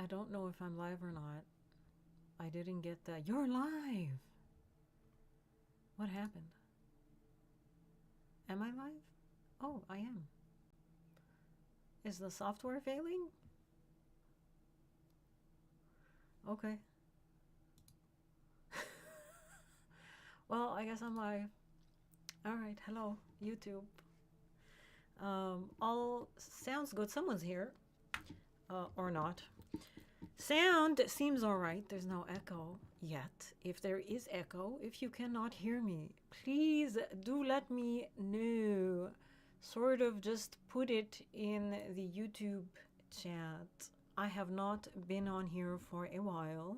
I don't know if I'm live or not. I didn't get that. You're live! What happened? Am I live? Oh, I am. Is the software failing? Okay. Well, I guess I'm live. Alright, hello, YouTube. All sounds good. Someone's here. Or not. Sound seems alright. There's no echo yet. If there is echo, if you cannot hear me, please do let me know. Sort of just put it in the YouTube chat. I have not been on here for a while,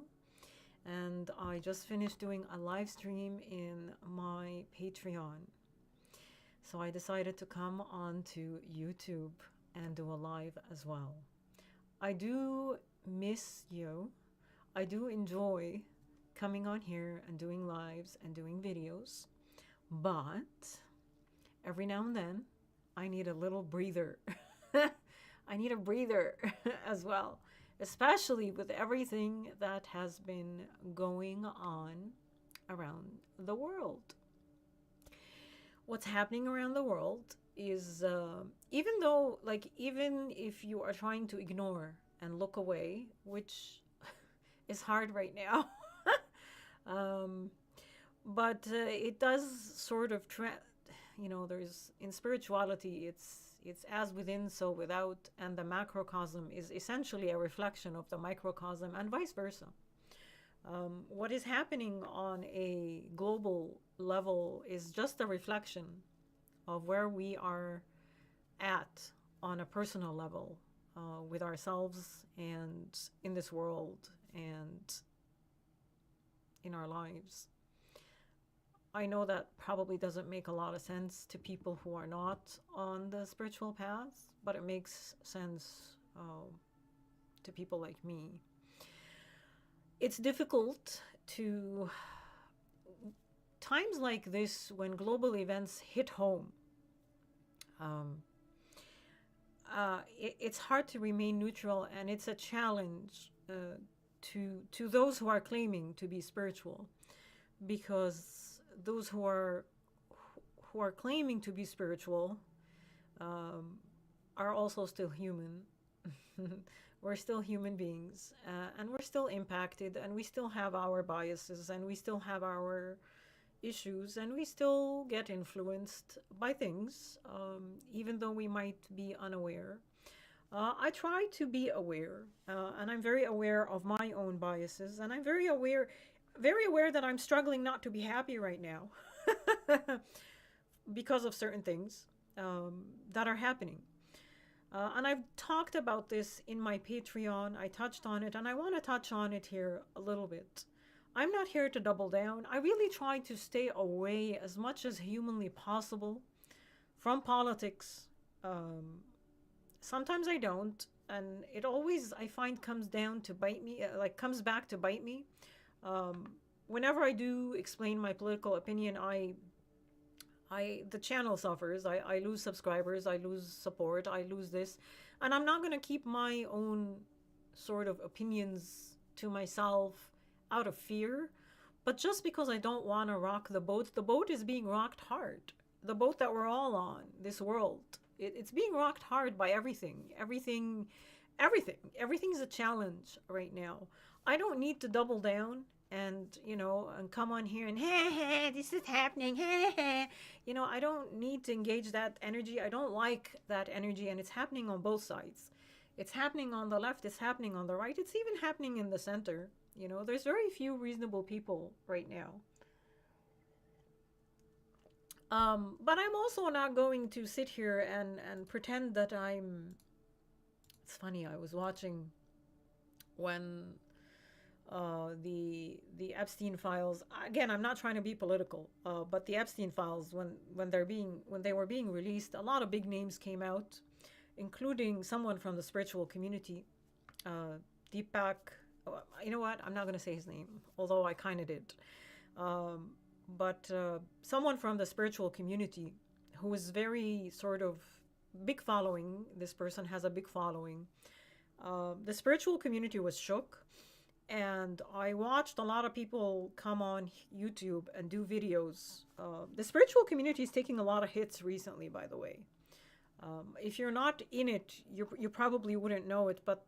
and I just finished doing a live stream in my Patreon. So I decided to come on to YouTube and do a live as well. I do miss you. I do enjoy coming on here and doing lives and doing videos, but every now and then I need a little breather. I need a breather as well, especially with everything that has been going on around the world. What's happening around the world is, even though, like, even if you are trying to ignore and look away, which is hard right now, but it does sort of, there's in spirituality, it's as within, so without, and the macrocosm is essentially a reflection of the microcosm, and vice versa. What is happening on a global level is just a reflection of where we are at on a personal level, with ourselves and in this world and in our lives. I know that probably doesn't make a lot of sense to people who are not on the spiritual path, but it makes sense to people like me. It's difficult to, times like this when global events hit home, it's hard to remain neutral, and it's a challenge to those who are claiming to be spiritual, because those who are claiming to be spiritual are also still human. We're still human beings, and we're still impacted, and we still have our biases, and we still have our issues, and we still get influenced by things, even though we might be unaware. I try to be aware, and I'm very aware of my own biases, and I'm very aware that I'm struggling not to be happy right now because of certain things that are happening. And I've talked about this in my Patreon. I touched on it, and I want to touch on it here a little bit. I'm not here to double down. I really try to stay away as much as humanly possible from politics. Sometimes I don't, and it always, I find, comes down to bite me, comes back to bite me. Whenever I do explain my political opinion, the channel suffers. I lose subscribers, I lose support, I lose this. And I'm not going to keep my own sort of opinions to myself out of fear. But just because I don't want to rock the boat is being rocked hard. The boat that we're all on, this world, it's being rocked hard by everything. Everything's a challenge right now. I don't need to double down and come on here and this is happening, I don't need to engage that energy. I don't like that energy, and it's happening on both sides. It's happening on the left, it's happening on the right, it's even happening in the center. There's very few reasonable people right now. But I'm also not going to sit here and pretend that it's funny, I was watching when the Epstein files, again, I'm not trying to be political, but the Epstein files, when they were being released, a lot of big names came out, including someone from the spiritual community, Deepak. You know what? I'm not going to say his name, although I kind of did. But someone from the spiritual community who is very sort of big following. This person has a big following. The spiritual community was shook, and I watched a lot of people come on YouTube and do videos. The spiritual community is taking a lot of hits recently, by the way. If you're not in it, you probably wouldn't know it, but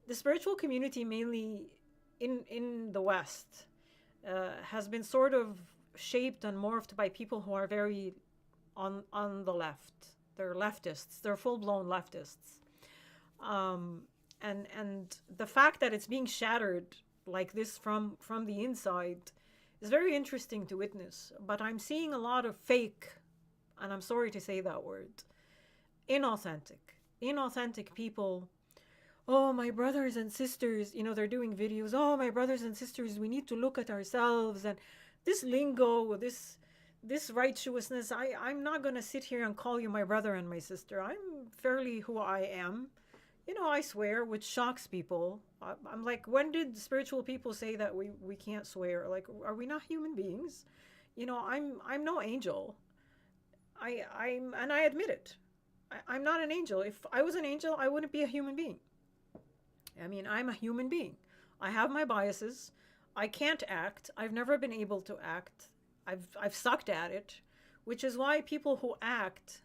the spiritual community, mainly in the West, has been sort of shaped and morphed by people who are very on the left. They're leftists. They're full blown leftists. Um, and the fact that it's being shattered like this from the inside is very interesting to witness. But I'm seeing a lot of fake, and I'm sorry to say that word, inauthentic people. Oh, my brothers and sisters, they're doing videos. Oh, my brothers and sisters, we need to look at ourselves. And this lingo, this righteousness, I'm not going to sit here and call you my brother and my sister. I'm fairly who I am. I swear, which shocks people. I'm like, when did spiritual people say that we can't swear? Like, are we not human beings? I'm no angel. And I admit it. I'm not an angel. If I was an angel, I wouldn't be a human being. I mean, I'm a human being. I have my biases. I can't act. I've never been able to act. I've sucked at it, which is why people who act,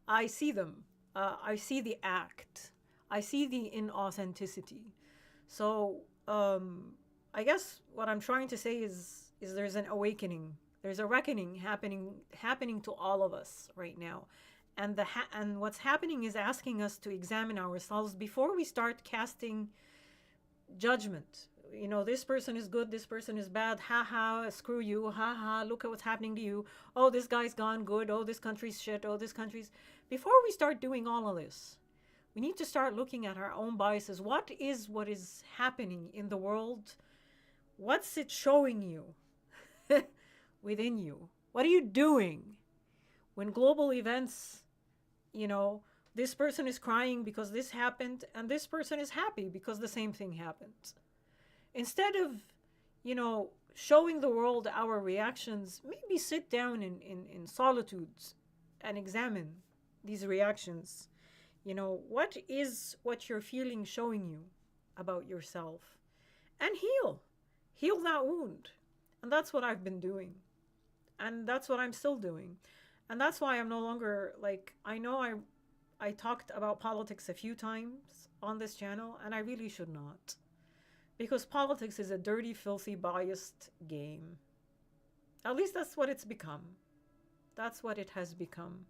I see them. I see the act. I see the inauthenticity. So I guess what I'm trying to say is there's an awakening. There's a reckoning happening to all of us right now. And what's happening is asking us to examine ourselves before we start casting judgment. This person is good, this person is bad, ha ha, screw you, ha ha, look at what's happening to you. Oh, this guy's gone good, oh, this country's shit, oh, this country's. Before we start doing all of this, we need to start looking at our own biases. What is happening in the world? What's it showing you within you? What are you doing when global events, this person is crying because this happened, and this person is happy because the same thing happened? Instead of, showing the world our reactions, maybe sit down in solitude and examine these reactions. What is what you're feeling showing you about yourself? And heal that wound. And that's what I've been doing. And that's what I'm still doing. And that's why I'm no longer, like, I know I talked about politics a few times on this channel, and I really should not. Because politics is a dirty, filthy, biased game. At least that's what it's become. That's what it has become.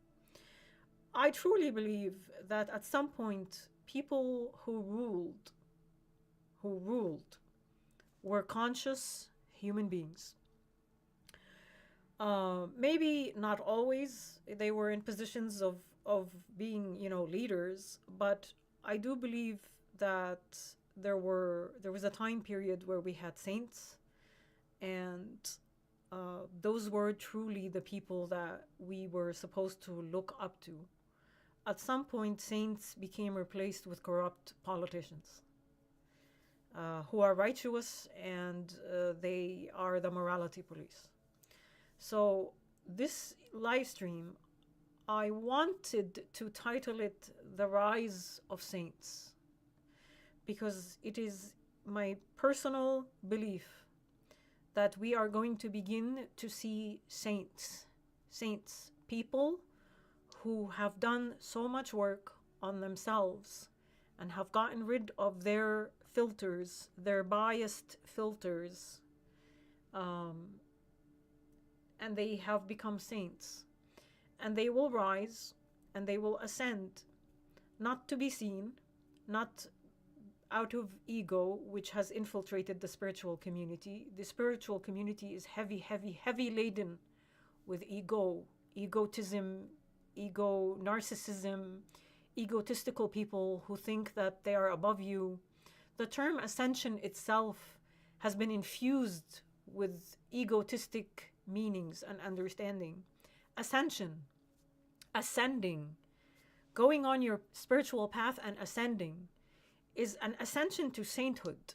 I truly believe that at some point, people who ruled were conscious human beings. Maybe not always they were in positions of being, leaders, but I do believe that there was a time period where we had saints, and those were truly the people that we were supposed to look up to. At some point, saints became replaced with corrupt politicians who are righteous, and they are the morality police. So this live stream, I wanted to title it The Rise of Saints, because it is my personal belief that we are going to begin to see saints, people who have done so much work on themselves and have gotten rid of their filters, their biased filters, and they have become saints. And they will rise and they will ascend, not to be seen, not out of ego, which has infiltrated the spiritual community. The spiritual community is heavy laden with egotism, narcissism, egotistical people who think that they are above you. The term ascension itself has been infused with egotistic meanings and understanding. Ascension, ascending, going on your spiritual path and ascending, is an ascension to sainthood.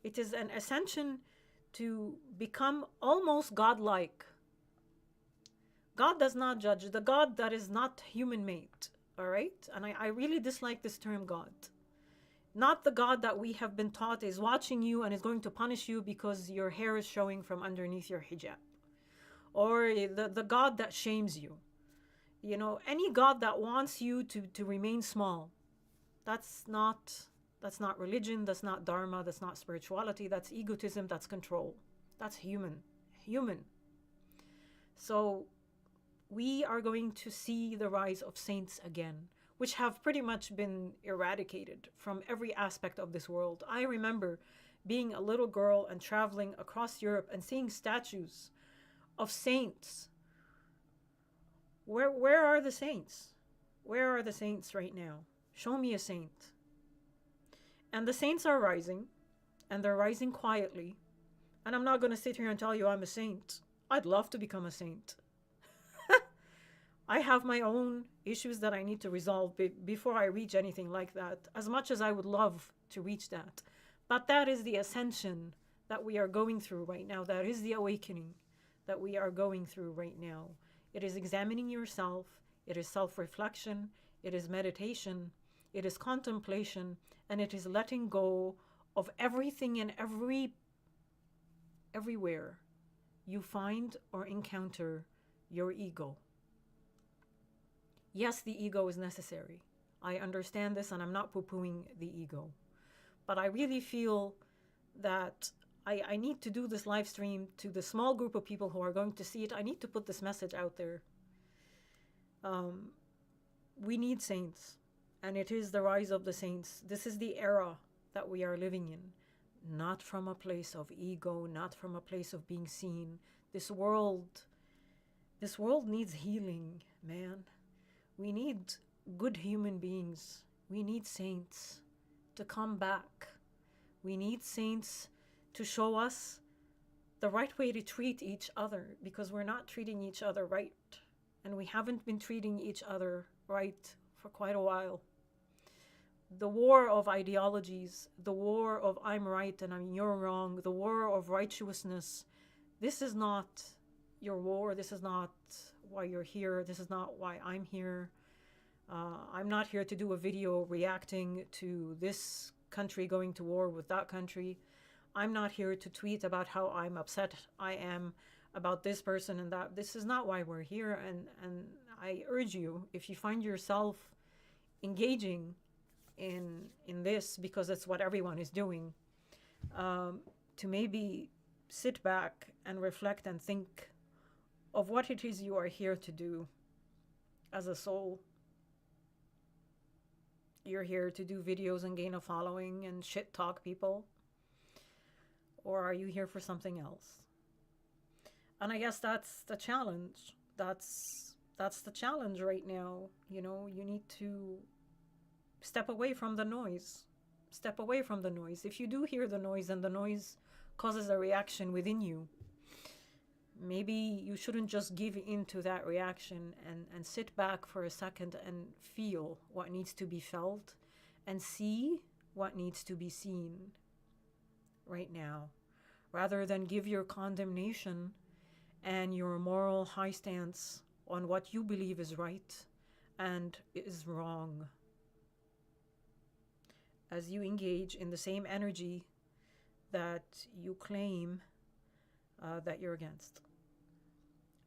It is an ascension to become almost godlike. God does not judge. The God that is not human made, All right? And I really dislike this term God. Not the God that we have been taught is watching you and is going to punish you because your hair is showing from underneath your hijab. Or the God that shames you. You know, any God that wants you to remain small. That's not religion, that's not dharma, that's not spirituality, that's egotism, that's control. That's human. Human. So we are going to see the rise of saints again, which have pretty much been eradicated from every aspect of this world. I remember being a little girl and traveling across Europe and seeing statues of saints. Where are the saints? Where are the saints right now? Show me a saint. And the saints are rising, and they're rising quietly. And I'm not going to sit here and tell you I'm a saint. I'd love to become a saint. I have my own issues that I need to resolve before I reach anything like that, as much as I would love to reach that. But that is the ascension that we are going through right now. That is the awakening that we are going through right now. It is examining yourself. It is self-reflection. It is meditation. It is contemplation. And it is letting go of everything and everywhere you find or encounter your ego. Yes, the ego is necessary. I understand this, and I'm not poo-pooing the ego. But I really feel that I need to do this live stream to the small group of people who are going to see it. I need to put this message out there. We need saints, and it is the rise of the saints. This is the era that we are living in. Not from a place of ego, not from a place of being seen. This world needs healing, man. We need good human beings. We need saints to come back. We need saints to show us the right way to treat each other, because we're not treating each other right. And we haven't been treating each other right for quite a while. The war of ideologies, the war of I'm right and you're wrong, the war of righteousness, this is not your war. This is not why you're here. This is not why I'm here. I'm not here to do a video reacting to this country going to war with that country. I'm not here to tweet about how I'm upset I am about this person and that. This is not why we're here. And I urge you, if you find yourself engaging in this, because it's what everyone is doing, to maybe sit back and reflect and think of what it is you are here to do as a soul. You're here to do videos and gain a following and shit talk people? Or are you here for something else? And I guess that's the challenge. That's the challenge right now. You know, you need to step away from the noise. Step away from the noise. If you do hear the noise and the noise causes a reaction within you, maybe you shouldn't just give in to that reaction and sit back for a second and feel what needs to be felt and see what needs to be seen right now, rather than give your condemnation and your moral high stance on what you believe is right and is wrong, as you engage in the same energy that you claim that you're against.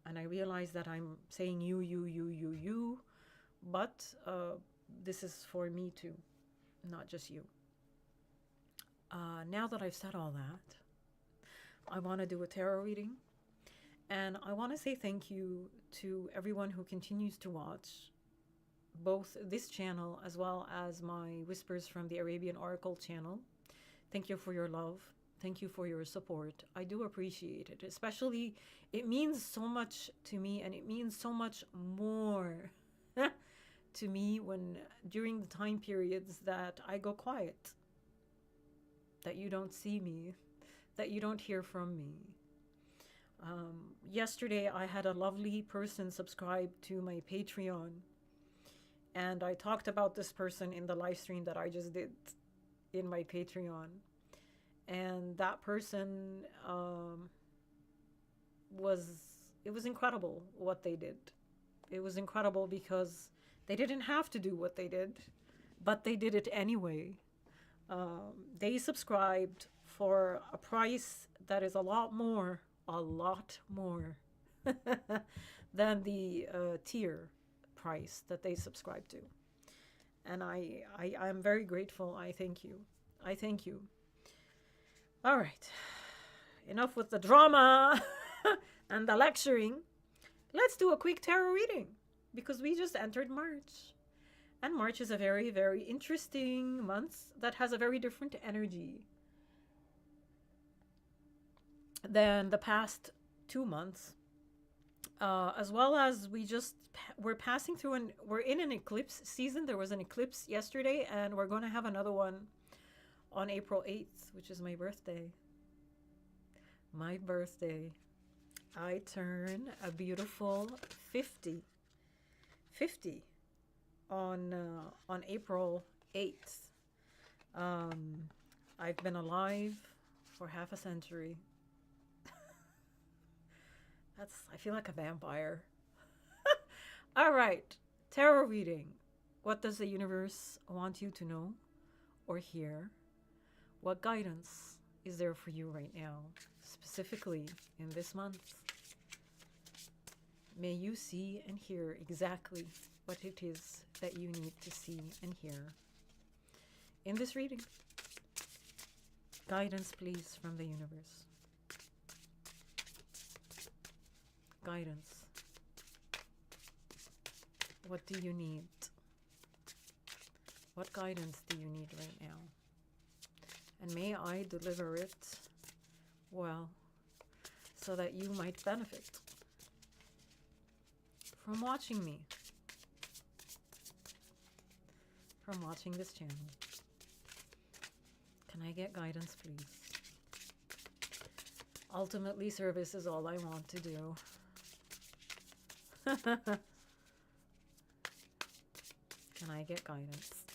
And I realize that I'm saying you, but this is for me too, not just you. Now that I've said all that, I want to do a tarot reading. And I want to say thank you to everyone who continues to watch both this channel as well as my Whispers from the Arabian Oracle channel. Thank you for your love. Thank you for your support. I do appreciate it. Especially, it means so much to me, and it means so much more to me when during the time periods that I go quiet, that you don't see me, that you don't hear from me. Yesterday, I had a lovely person subscribe to my Patreon, and I talked about this person in the live stream that I just did in my Patreon. And that person, it was incredible what they did. It was incredible because They didn't have to do what they did, but they did it anyway. They subscribed for a price that is a lot more than the tier price that they subscribe to. And I'm very grateful. I thank you. I thank you. All right. Enough with the drama and the lecturing. Let's do a quick tarot reading because we just entered March. And March is a very, very interesting month that has a very different energy than the past 2 months. As well as we're passing through we're in an eclipse season. There was an eclipse yesterday, and we're going to have another one on April 8th, which is my birthday. My birthday. I turn a beautiful 50 on April 8th. I've been alive for half a century. I feel like a vampire. All right, tarot reading. What does the universe want you to know or hear? What guidance is there for you right now, specifically in this month? May you see and hear exactly what it is that you need to see and hear in this reading. Guidance, please, from the universe. Guidance. What do you need? What guidance do you need right now? And may I deliver it well, so that you might benefit from watching me, from watching this channel. Can I get guidance, please? Ultimately, service is all I want to do. Can I get guidance?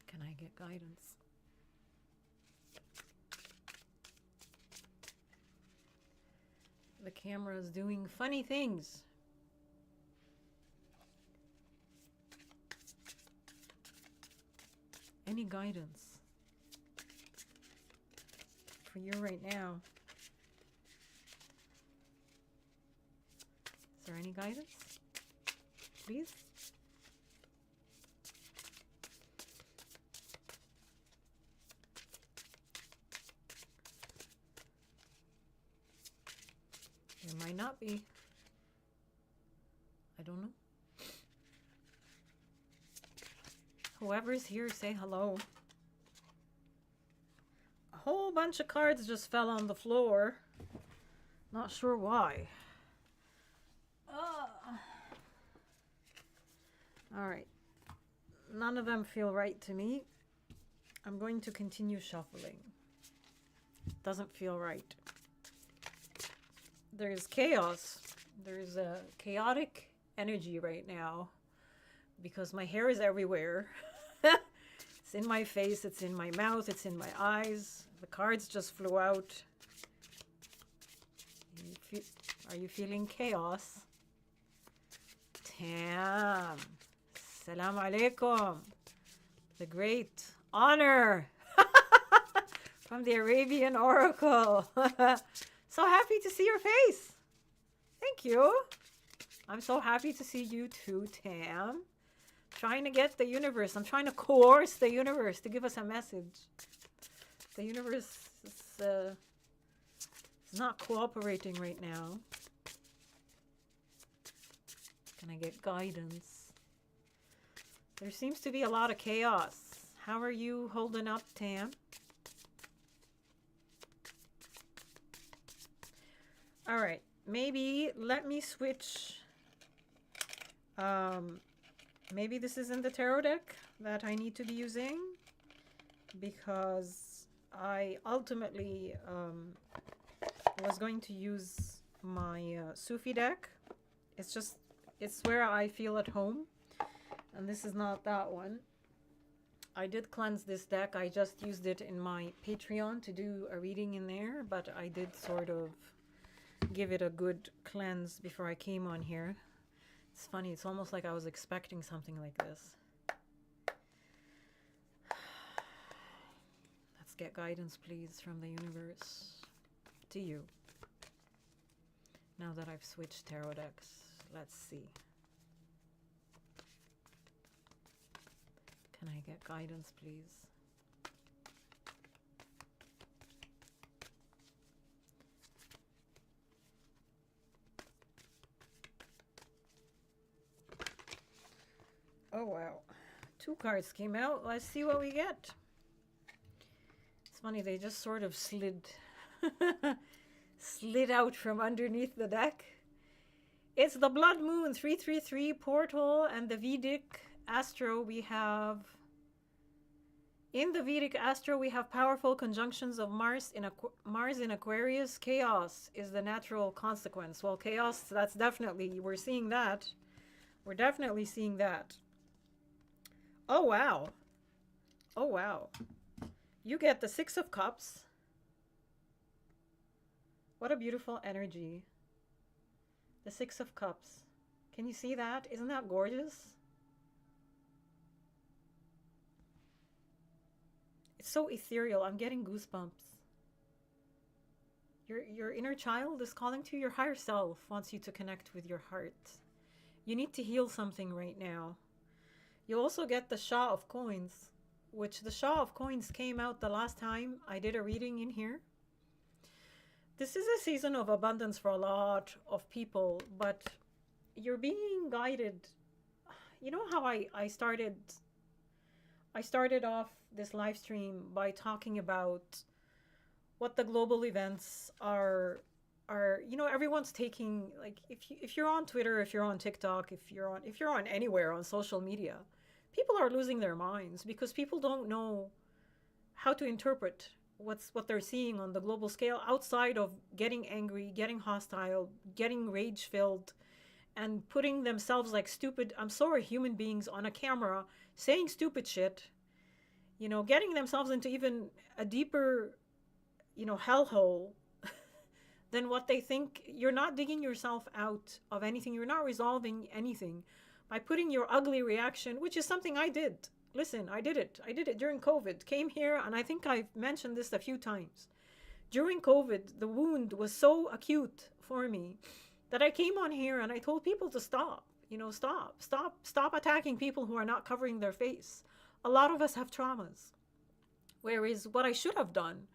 Can I get guidance? The camera is doing funny things. Any guidance for you right now? Is there any guidance? Please? There might not be. I don't know. Whoever's here, say hello. A whole bunch of cards just fell on the floor. Not sure why. All right. None of them feel right to me. I'm going to continue shuffling. Doesn't feel right. There's chaos. There's a chaotic energy right now because my hair is everywhere. It's in my face, it's in my mouth, it's in my eyes. The cards just flew out. Are you feeling chaos? Tam. Salam alaikum. The great honor from the Arabian Oracle. So happy to see your face. Thank you. I'm so happy to see you too, Tam. Trying to get the universe. I'm trying to coerce the universe to give us a message. The universe is not cooperating right now. Can I get guidance? There seems to be a lot of chaos. How are you holding up, Tam? All right, maybe let me switch. Maybe this isn't the tarot deck that I need to be using because I ultimately was was going to use my Sufi deck. It's where I feel at home. And this is not that one. I did cleanse this deck. I just used it in my Patreon to do a reading in there, but I did sort of give it a good cleanse before I came on here. It's funny. It's almost like I was expecting something like this. Let's get guidance, please, from the universe to you. Now that I've switched tarot decks, let's see. Can I get guidance, please? Oh, wow. 2 cards came out. Let's see what we get. It's funny, they just sort of slid out from underneath the deck. It's the Blood Moon 333 portal and the Vedic Astro. We have in the Vedic Astro we have powerful conjunctions of Mars in Aquarius. Chaos is the natural consequence. Well, chaos, that's definitely, we're seeing that. We're definitely seeing that. Oh wow. Oh wow. You get the 6 of Cups. What a beautiful energy. The 6 of Cups. Can you see that? Isn't that gorgeous? It's so ethereal. I'm getting goosebumps. Your inner child is calling to you. Your higher self wants you to connect with your heart. You need to heal something right now. You also get the Shah of Coins, which the Shah of Coins came out the last time I did a reading in here. This is a season of abundance for a lot of people, but you're being guided. You know how I started off this live stream by talking about what the global events are, you know, everyone's taking, like, if you're on Twitter, if you're on TikTok, if you're on anywhere on social media, people are losing their minds because people don't know how to interpret what they're seeing on the global scale outside of getting angry, getting hostile, getting rage filled, and putting themselves like stupid, I'm sorry, human beings on a camera saying stupid shit, you know, getting themselves into even a deeper, you know, hellhole than what they think. You're not digging yourself out of anything. You're not resolving anything by putting your ugly reaction, which is something I did. Listen, I did it. I did it during COVID. Came here, and I think I've mentioned this a few times. During COVID, the wound was so acute for me that I came on here and I told people to stop. You know, stop attacking people who are not covering their face. A lot of us have traumas. Whereas what I should have done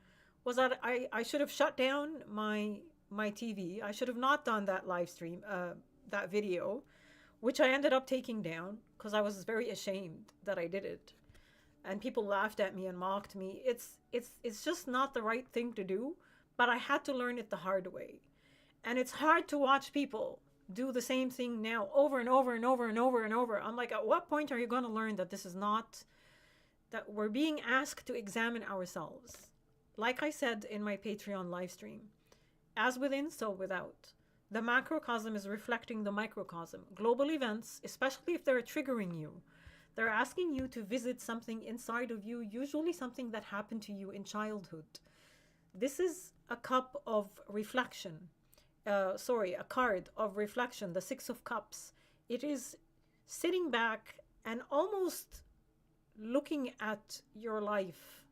was that I should have shut down my TV. I should have not done that live stream, that video, which I ended up taking down because I was very ashamed that I did it. And people laughed at me and mocked me. It's just not the right thing to do, but I had to learn it the hard way. And it's hard to watch people do the same thing now over and over and over and over and over. I'm like, at what point are you going to learn that this is not, that we're being asked to examine ourselves? Like I said in my Patreon live stream, as within, so without. The macrocosm is reflecting the microcosm. Global events, especially if they're triggering you, they're asking you to visit something inside of you, usually something that happened to you in childhood. This is a cup of reflection. A card of reflection, the 6 of Cups. It is sitting back and almost looking at your life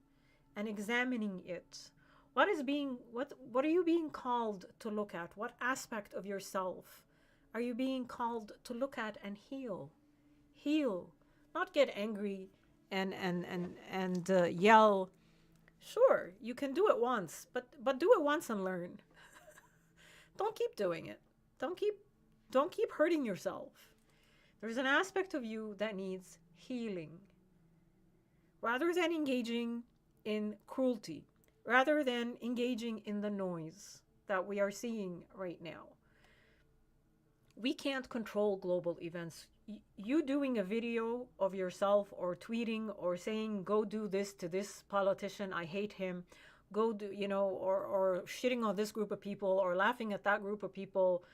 and examining it. What are you being called to look at? What aspect of yourself are you being called to look at and heal? Heal, not get angry and yell. Sure, you can do it once, but do it once and learn. Don't keep doing it. Don't keep hurting yourself. There's an aspect of you that needs healing. Rather than engaging in cruelty, rather than engaging in the noise that we are seeing right now. We can't control global events. You doing a video of yourself or tweeting or saying, go do this to this politician, I hate him, go do, or shitting on this group of people or laughing at that group of people,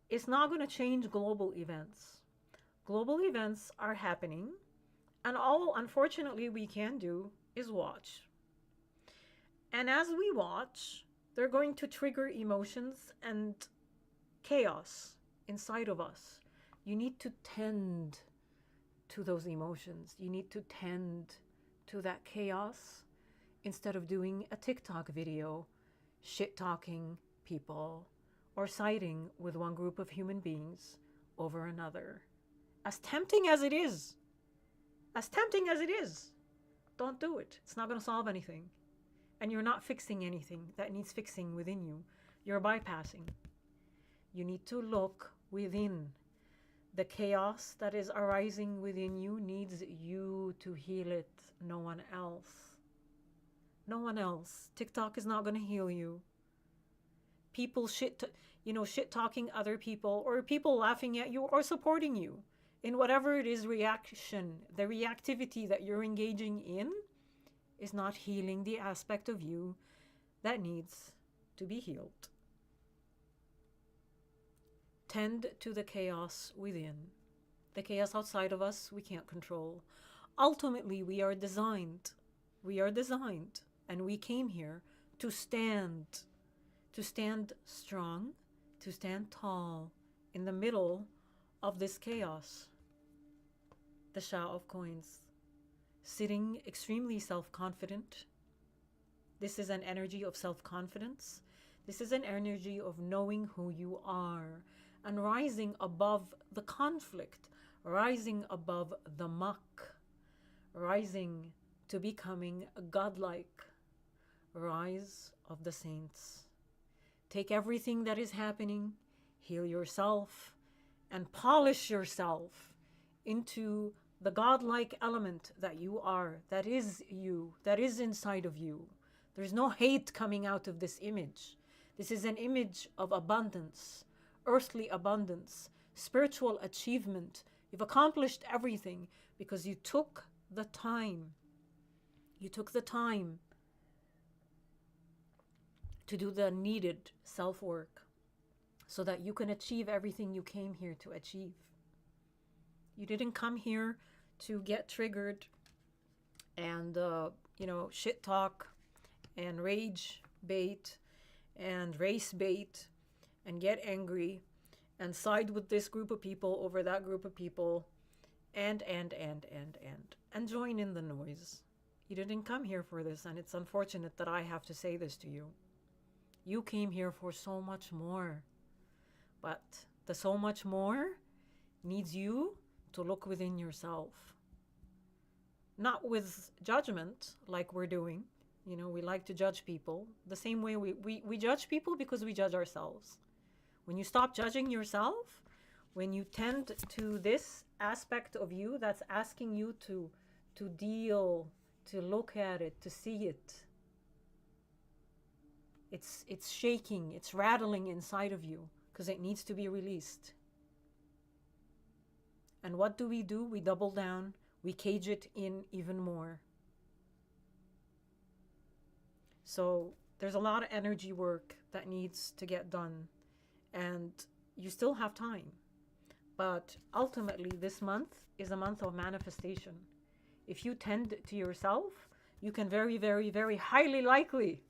it's not going to change global events. Global events are happening, and all, unfortunately, we can do is watch. And as we watch, they're going to trigger emotions and chaos inside of us. You need to tend to those emotions. You need to tend to that chaos instead of doing a TikTok video shit talking people or siding with one group of human beings over another. As tempting as it is, don't do it. It's not going to solve anything. And you're not fixing anything that needs fixing within you. You're bypassing. You need to look within. The chaos that is arising within you needs you to heal it, no one else. No one else. TikTok is not going to heal you. People shit talking other people, or people laughing at you or supporting you in whatever it is reaction. The reactivity that you're engaging in is not healing the aspect of you that needs to be healed. Tend to the chaos within. The chaos outside of us, we can't control. Ultimately, we are designed, and we came here to stand strong, to stand tall in the middle of this chaos. The Shah of Coins, sitting extremely self-confident. This is an energy of self-confidence. This is an energy of knowing who you are and rising above the conflict, rising above the muck, rising to becoming godlike. Rise of the saints. Take everything that is happening, heal yourself, and polish yourself into the godlike element that you are, that is you, that is inside of you. There's no hate coming out of this image. This is an image of abundance, earthly abundance, spiritual achievement. You've accomplished everything because you took the time. You took the time to do the needed self-work so that you can achieve everything you came here to achieve. You didn't come here to get triggered and, shit talk and rage bait and race bait and get angry and side with this group of people over that group of people and join in the noise. You didn't come here for this, and it's unfortunate that I have to say this to you. You came here for so much more, but the so much more needs you to look within yourself. Not with judgment like we're doing. We like to judge people the same way we judge people because we judge ourselves. When you stop judging yourself, when you tend to this aspect of you that's asking you to deal, to look at it, to see it, it's shaking, it's rattling inside of you because it needs to be released. And what do? We double down, we cage it in even more. So there's a lot of energy work that needs to get done, and you still have time. But ultimately, this month is a month of manifestation. If you tend to yourself, you can very, very, very highly likely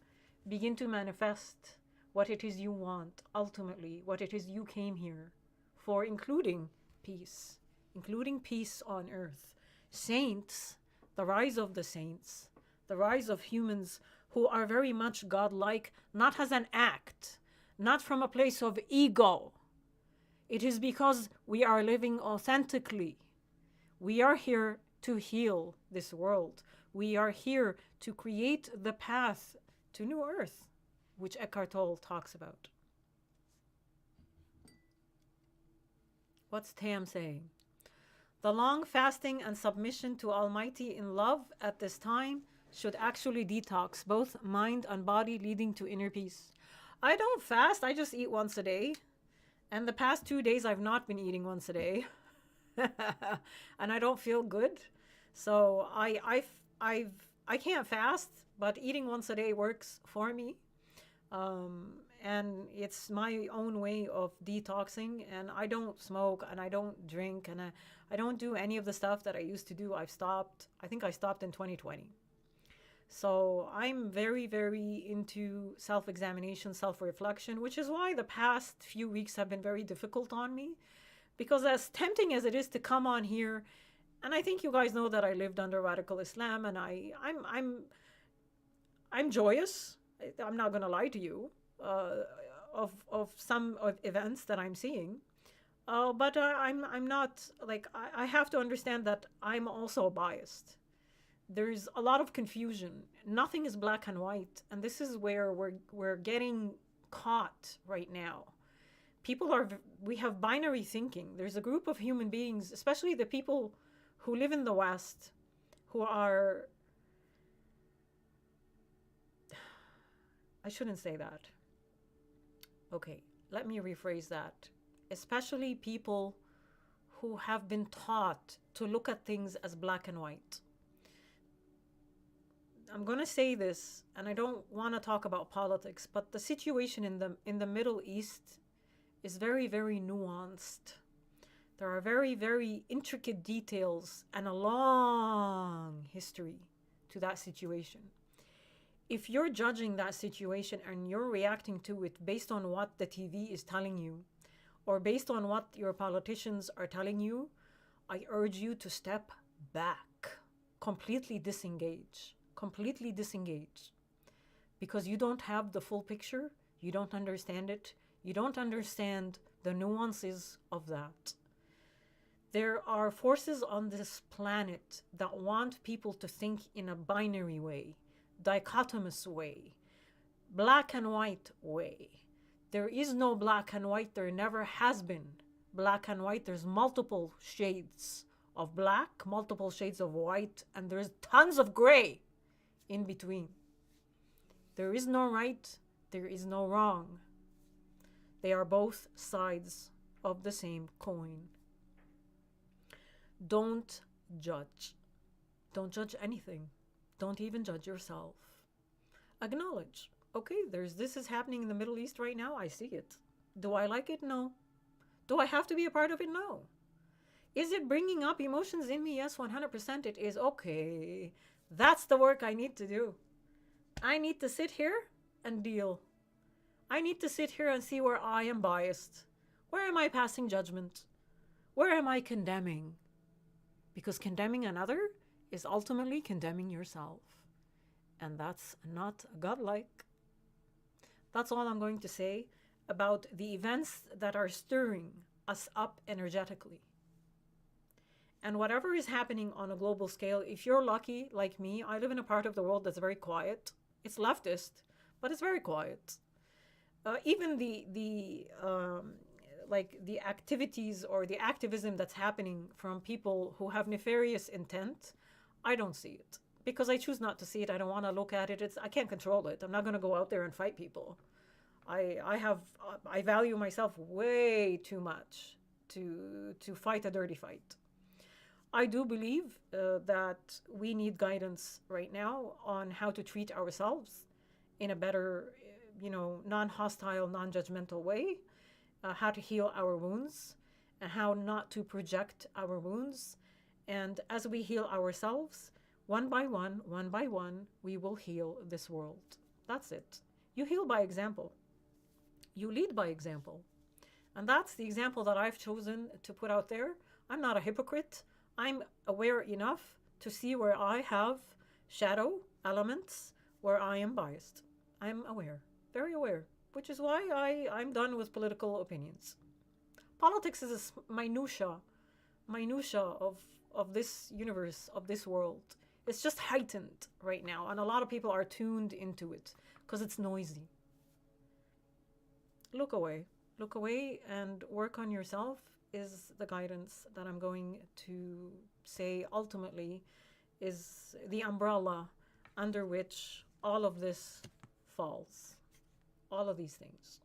begin to manifest what it is you want, ultimately, what it is you came here for, including peace on earth. Saints, the rise of the saints, the rise of humans who are very much godlike, not as an act, not from a place of ego. It is because we are living authentically. We are here to heal this world. We are here to create the path to New Earth, which Eckhart Tolle talks about. What's Tam saying? The long fasting and submission to Almighty in love at this time should actually detox both mind and body, leading to inner peace. I don't fast, I just eat once a day. And the past 2 days I've not been eating once a day. And I don't feel good. So I can't fast, but eating once a day works for me. And it's my own way of detoxing. And I don't smoke and I don't drink and I don't do any of the stuff that I used to do. I've stopped. I think I stopped in 2020. So I'm very, very into self-examination, self-reflection, which is why the past few weeks have been very difficult on me. Because as tempting as it is to come on here, and I think you guys know that I lived under radical Islam, and I'm joyous. I'm not gonna lie to you, of some of events that I'm seeing. But I'm not like I have to understand that I'm also biased. There's a lot of confusion. Nothing is black and white, and this is where we're getting caught right now. We have binary thinking. There's a group of human beings, especially the people who live in the West, who are, I shouldn't say that. Okay, let me rephrase that. Especially people who have been taught to look at things as black and white. I'm going to say this, and I don't want to talk about politics, but the situation in the Middle East is very, very nuanced. There are very, very intricate details and a long history to that situation. If you're judging that situation and you're reacting to it based on what the TV is telling you, or based on what your politicians are telling you, I urge you to step back, completely disengage, because you don't have the full picture, you don't understand it, you don't understand the nuances of that. There are forces on this planet that want people to think in a binary way, dichotomous way, black and white way. There is no black and white. There never has been black and white. There's multiple shades of black, multiple shades of white, and there's tons of gray in between. There is no right. There is no wrong. They are both sides of the same coin. Don't judge. Don't judge anything. Don't even judge yourself. Acknowledge. Okay, this is happening in the Middle East right now. I see it. Do I like it? No. Do I have to be a part of it? No. Is it bringing up emotions in me? Yes, 100% it is. Okay, that's the work I need to do. I need to sit here and deal. I need to sit here and see where I am biased. Where am I passing judgment? Where am I condemning? Because condemning another is ultimately condemning yourself. And that's not godlike. That's all I'm going to say about the events that are stirring us up energetically. And whatever is happening on a global scale, if you're lucky like me, I live in a part of the world that's very quiet. It's leftist, but it's very quiet. Even the activities or the activism that's happening from people who have nefarious intent, I don't see it. Because I choose not to see it. I don't want to look at it. I can't control it. I'm not going to go out there and fight people. I value myself way too much to fight a dirty fight. I do believe that we need guidance right now on how to treat ourselves in a better, non-hostile, non-judgmental way, how to heal our wounds, and how not to project our wounds. And as we heal ourselves, one by one, we will heal this world. That's it. You heal by example. You lead by example. And that's the example that I've chosen to put out there. I'm not a hypocrite. I'm aware enough to see where I have shadow elements, where I am biased. I'm aware, very aware, which is why I'm done with political opinions. Politics is a minutia of this universe, of this world. It's just heightened right now, and a lot of people are tuned into it because it's noisy. Look away and work on yourself is the guidance that I'm going to say ultimately is the umbrella under which all of this falls. All of these things.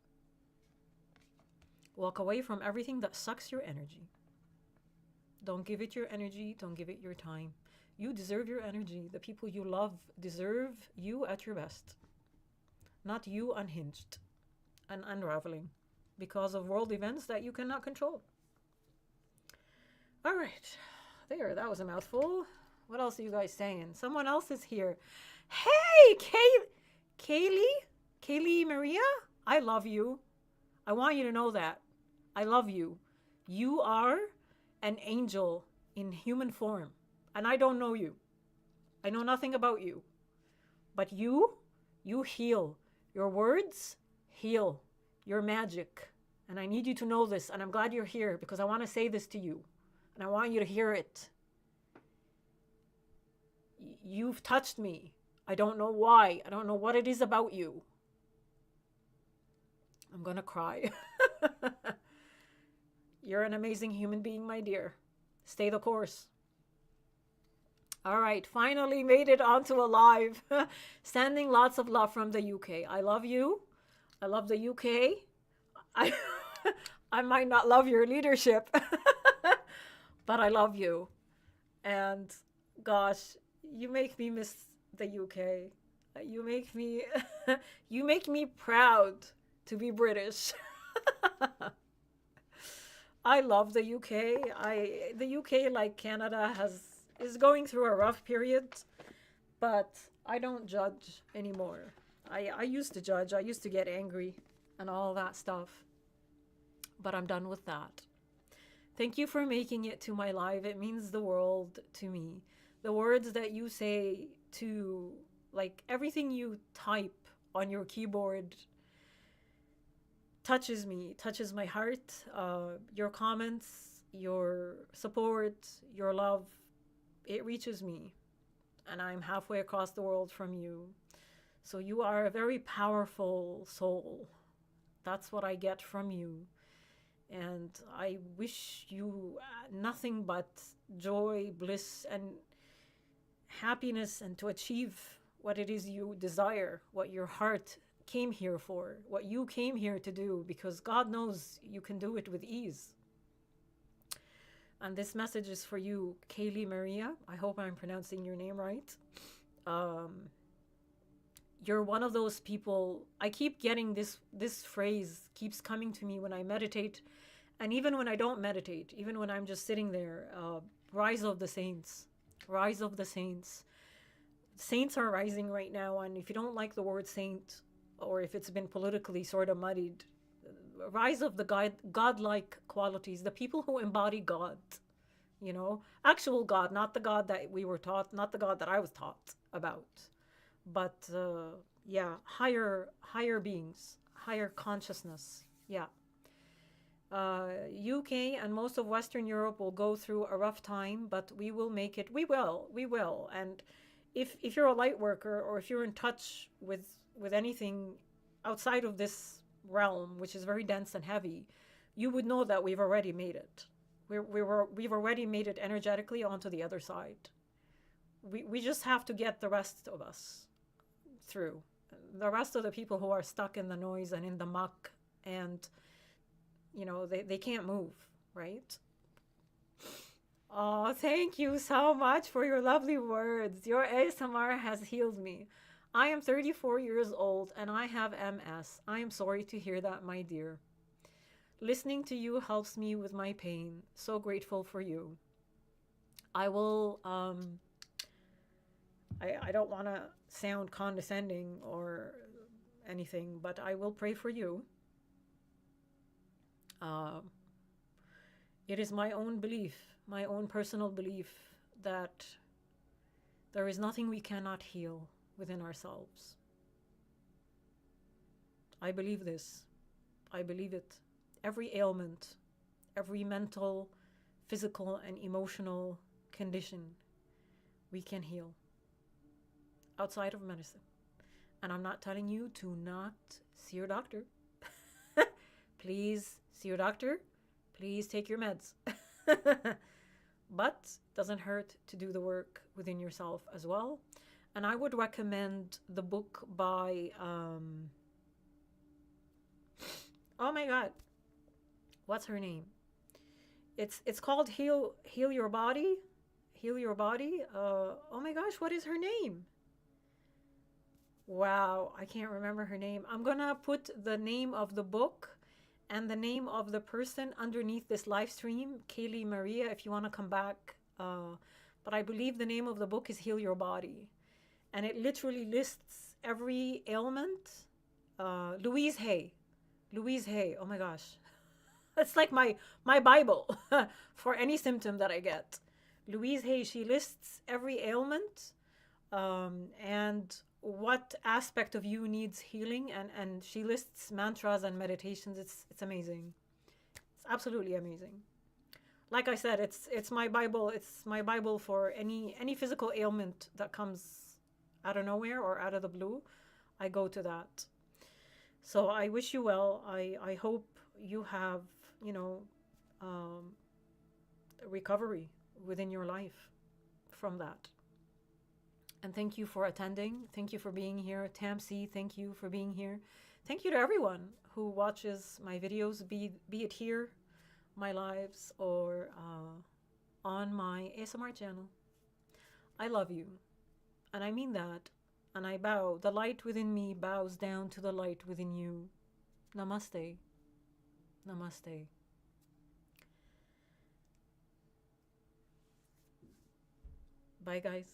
Walk away from everything that sucks your energy. Don't give it your energy. Don't give it your time. You deserve your energy. The people you love deserve you at your best, not you unhinged and unraveling because of world events that you cannot control. All right. There, that was a mouthful. What else are you guys saying? Someone else is here. Hey, Kaylee Maria, I love you. I want you to know that. I love you. You are an angel in human form. And I don't know you. I know nothing about you. But you heal. Your words heal. You're magic. And I need you to know this. And I'm glad you're here because I want to say this to you. And I want you to hear it. You've touched me. I don't know why. I don't know what it is about you. I'm going to cry. You're an amazing human being, my dear. Stay the course. All right. Finally made it onto a live. Sending lots of love from the UK. I love you. I love the UK. I might not love your leadership, but I love you. And gosh, you make me miss the UK. You make me you make me proud to be British. I love the UK. The UK, like Canada, is going through a rough period, but I don't judge anymore. I used to judge. I used to get angry and all that stuff. But I'm done with that. Thank you for making it to my live. It means the world to me. The words that you say to, like, everything you type on your keyboard touches me, touches my heart. Your comments, your support, your love, it reaches me. And I'm halfway across the world from you. So you are a very powerful soul. That's what I get from you. And I wish you nothing but joy, bliss, and happiness, and to achieve what it is you desire, what your heart came here for, what you came here to do, because God knows you can do it with ease. And this message is for you, Kaylee Maria. I hope I'm pronouncing your name right. You're one of those people. I keep getting this phrase keeps coming to me when I meditate, and even when I don't meditate, even when I'm just sitting there. Rise of the saints. Rise of the saints. Saints are rising right now, and if you don't like the word saint, or if it's been politically sort of muddied, rise of the godlike qualities, the people who embody God, actual God, not the God that we were taught, not the God that I was taught about, but higher beings, higher consciousness. UK and most of Western Europe will go through a rough time, but we will make it. We will. And if you're a light worker, or if you're in touch with anything outside of this realm, which is very dense and heavy, you would know that we've already made it. We've already made it energetically onto the other side. We just have to get the rest of us through. The rest of the people who are stuck in the noise and in the muck, and they can't move, right? Oh, thank you so much for your lovely words. Your ASMR has healed me. I am 34 years old and I have MS. I am sorry to hear that, my dear. Listening to you helps me with my pain. So grateful for you. I will, I don't want to sound condescending or anything, but I will pray for you. It is my own belief, my own personal belief, that there is nothing we cannot heal within ourselves. I believe this. I believe it. Every ailment, every mental, physical, and emotional condition, we can heal outside of medicine. And I'm not telling you to not see your doctor. Please see your doctor. Please take your meds. But it doesn't hurt to do the work within yourself as well. And I would recommend the book by, oh my God, what's her name? It's called Heal Your Body, Heal Your Body. Oh my gosh, what is her name? Wow, I can't remember her name. I'm gonna put the name of the book and the name of the person underneath this live stream, Kaylee Maria, if you want to come back. But I believe the name of the book is Heal Your Body. And it literally lists every ailment. Louise Hay. Louise Hay. Oh my gosh. It's like my Bible for any symptom that I get. Louise Hay, she lists every ailment and what aspect of you needs healing, and she lists mantras and meditations. It's amazing. It's absolutely amazing. Like I said, it's my Bible. It's my Bible for any physical ailment that comes out of nowhere or out of the blue. I go to that. So I wish you well. I hope you have, you know, recovery within your life from that. And thank you for attending. Thank you for being here. Tamsi, thank you for being here. Thank you to everyone who watches my videos, be it here, my lives, or on my ASMR channel. I love you. And I mean that. And I bow. The light within me bows down to the light within you. Namaste. Namaste. Bye, guys.